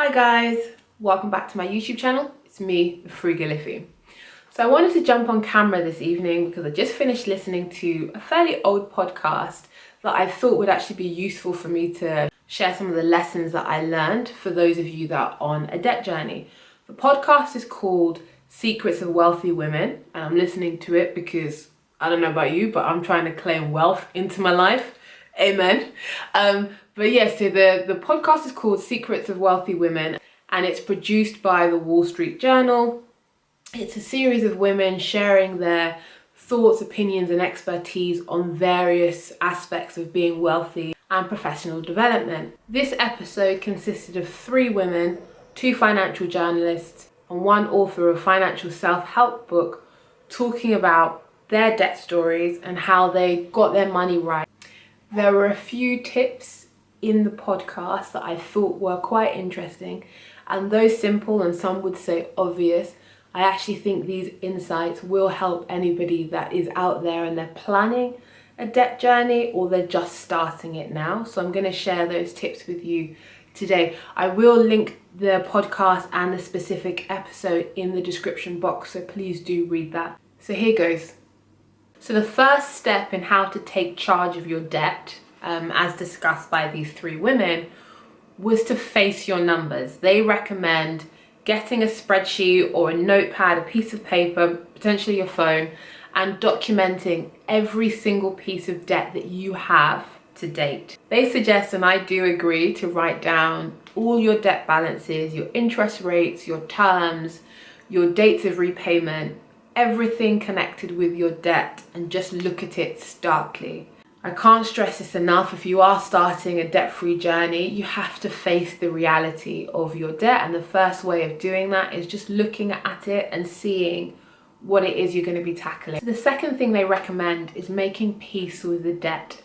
Hi guys, welcome back to my YouTube channel. It's me, Frugal Ify. So I wanted to jump on camera this evening because I just finished listening to a fairly old podcast that I thought would actually be useful for me to share some of the lessons that I learned for those of you that are on a debt journey. The podcast is called Secrets of Wealthy Women, and I'm listening to it because I don't know about you, but I'm trying to claim wealth into my life. Amen. But yeah, so the podcast is called Secrets of Wealthy Women, and it's produced by the Wall Street Journal. It's a series of women sharing their thoughts, opinions, and expertise on various aspects of being wealthy and professional development. This episode consisted of 3 women, 2 financial journalists, and 1 author of a financial self-help book talking about their debt stories and how they got their money right. There were a few tips in the podcast that I thought were quite interesting, and though simple and some would say obvious, I actually think these insights will help anybody that is out there and they're planning a debt journey or they're just starting it now. So I'm going to share those tips with you today. I will link the podcast and the specific episode in the description box, so please do read that. So here goes. So the first step in how to take charge of your debt, as discussed by these 3 women, was to face your numbers. They recommend getting a spreadsheet or a notepad, a piece of paper, potentially your phone, and documenting every single piece of debt that you have to date. They suggest, and I do agree, to write down all your debt balances, your interest rates, your terms, your dates of repayment, everything connected with your debt, and just look at it starkly. I can't stress this enough. If you are starting a debt-free journey, you have to face the reality of your debt, and the first way of doing that is just looking at it and seeing what it is you're going to be tackling. So the second thing they recommend is making peace with the debt.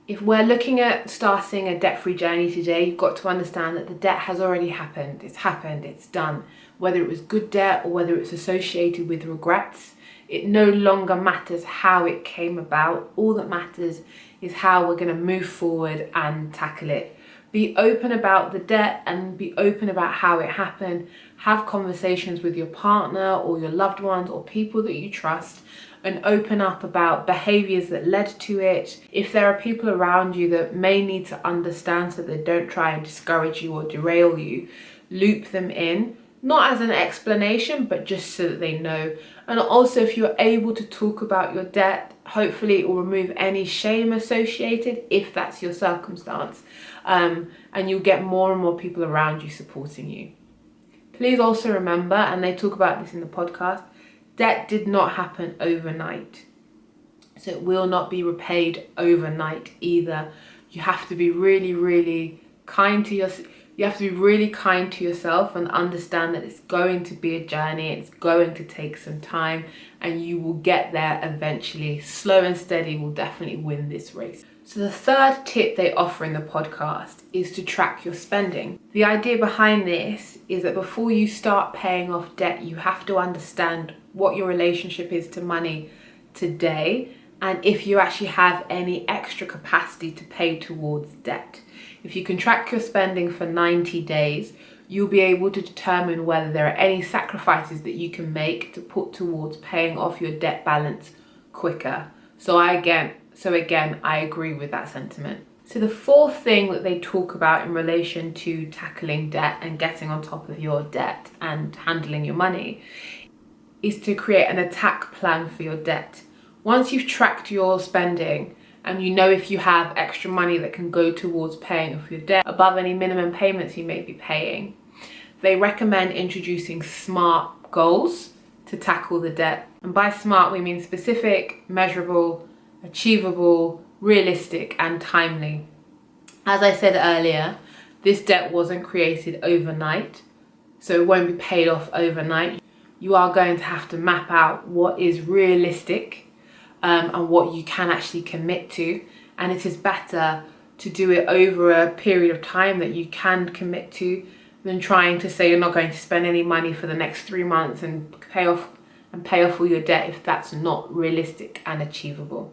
If we're looking at starting a debt-free journey today, you've got to understand that the debt has already happened. It's happened, it's done. Whether it was good debt or whether it's associated with regrets, it no longer matters how it came about. All that matters is how we're going to move forward and tackle it. Be open about the debt and be open about how it happened. Have conversations with your partner or your loved ones or people that you trust, and open up about behaviors that led to it. If there are people around you that may need to understand so they don't try and discourage you or derail you, loop them in. Not as an explanation, but just so that they know. And also, if you're able to talk about your debt, hopefully it will remove any shame associated, if that's your circumstance. And you'll get more and more people around you supporting you. Please also remember, and they talk about this in the podcast, debt did not happen overnight. So it will not be repaid overnight either. You have to be really, really kind to yourself. You have to be really kind to yourself and understand that it's going to be a journey, it's going to take some time, and you will get there eventually. Slow and steady will definitely win this race. So the third tip they offer in the podcast is to track your spending. The idea behind this is that before you start paying off debt, you have to understand what your relationship is to money today, and if you actually have any extra capacity to pay towards debt. If you can track your spending for 90 days, you'll be able to determine whether there are any sacrifices that you can make to put towards paying off your debt balance quicker. So again, I agree with that sentiment. So the fourth thing that they talk about in relation to tackling debt and getting on top of your debt and handling your money is to create an attack plan for your debt. Once you've tracked your spending, and you know if you have extra money that can go towards paying off your debt above any minimum payments you may be paying, they recommend introducing SMART goals to tackle the debt. And by SMART, we mean specific, measurable, achievable, realistic, and timely. As I said earlier, this debt wasn't created overnight, so it won't be paid off overnight. You are going to have to map out what is realistic and what you can actually commit to, and it is better to do it over a period of time that you can commit to than trying to say you're not going to spend any money for the next 3 months and pay off all your debt if that's not realistic and achievable.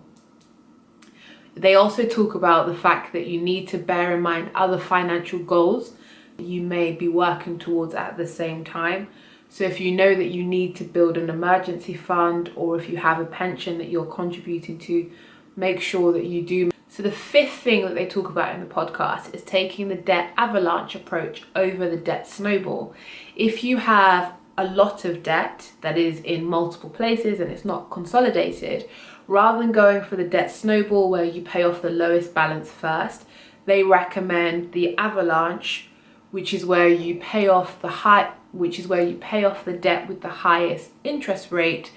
They also talk about the fact that you need to bear in mind other financial goals you may be working towards at the same time. So if you know that you need to build an emergency fund, or if you have a pension that you're contributing to, make sure that you do. So the fifth thing that they talk about in the podcast is taking the debt avalanche approach over the debt snowball. If you have a lot of debt that is in multiple places and it's not consolidated, rather than going for the debt snowball where you pay off the lowest balance first, they recommend the avalanche, which is where you pay off the debt with the highest interest rate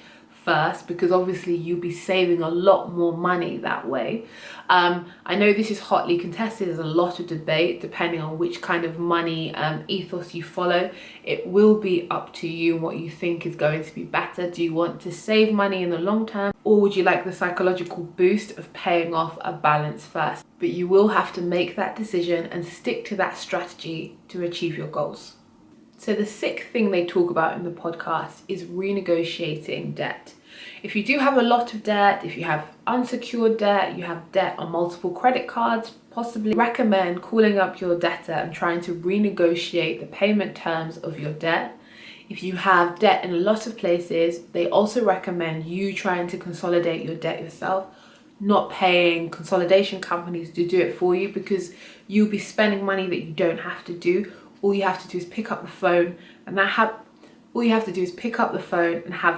first, because obviously you'll be saving a lot more money that way. I know this is hotly contested. There's a lot of debate depending on which kind of money ethos you follow. It will be up to you what you think is going to be better. Do you want to save money in the long term, or would you like the psychological boost of paying off a balance first? But you will have to make that decision and stick to that strategy to achieve your goals. So the sixth thing they talk about in the podcast is renegotiating debt. If you do have a lot of debt, if you have unsecured debt, you have debt on multiple credit cards, possibly recommend calling up your debtor and trying to renegotiate the payment terms of your debt. If you have debt in a lot of places, they also recommend you trying to consolidate your debt yourself, not paying consolidation companies to do it for you, because you'll be spending money that you don't have to do. All you have to do is pick up the phone and have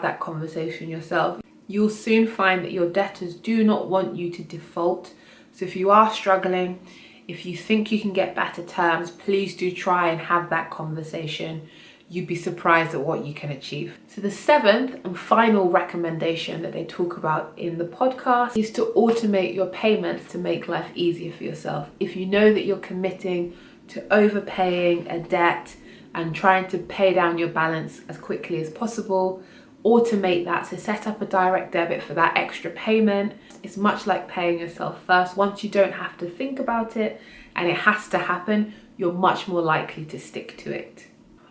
that conversation yourself. You'll soon find that your debtors do not want you to default. So if you are struggling, if you think you can get better terms, please do try and have that conversation. You'd be surprised at what you can achieve. So the seventh and final recommendation that they talk about in the podcast is to automate your payments to make life easier for yourself. If you know that you're committing to overpaying a debt and trying to pay down your balance as quickly as possible, automate that. So set up a direct debit for that extra payment. It's much like paying yourself first. Once you don't have to think about it and it has to happen, you're much more likely to stick to it.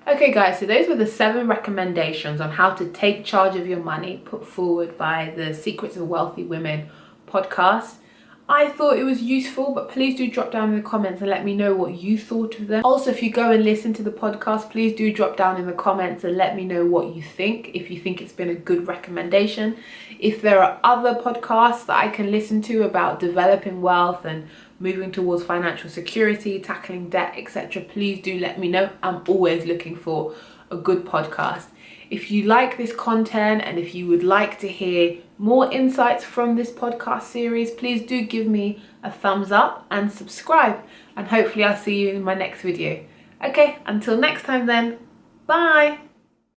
Okay guys, so those were the 7 recommendations on how to take charge of your money put forward by the Secrets of Wealthy Women podcast. I thought it was useful, but please do drop down in the comments and let me know what you thought of them. Also, if you go and listen to the podcast, please do drop down in the comments and let me know what you think, if you think it's been a good recommendation. If there are other podcasts that I can listen to about developing wealth and moving towards financial security, tackling debt, etc., please do let me know. I'm always looking for a good podcast. If you like this content and if you would like to hear more insights from this podcast series, please do give me a thumbs up and subscribe, and hopefully I'll see you in my next video. Okay, until next time then, bye.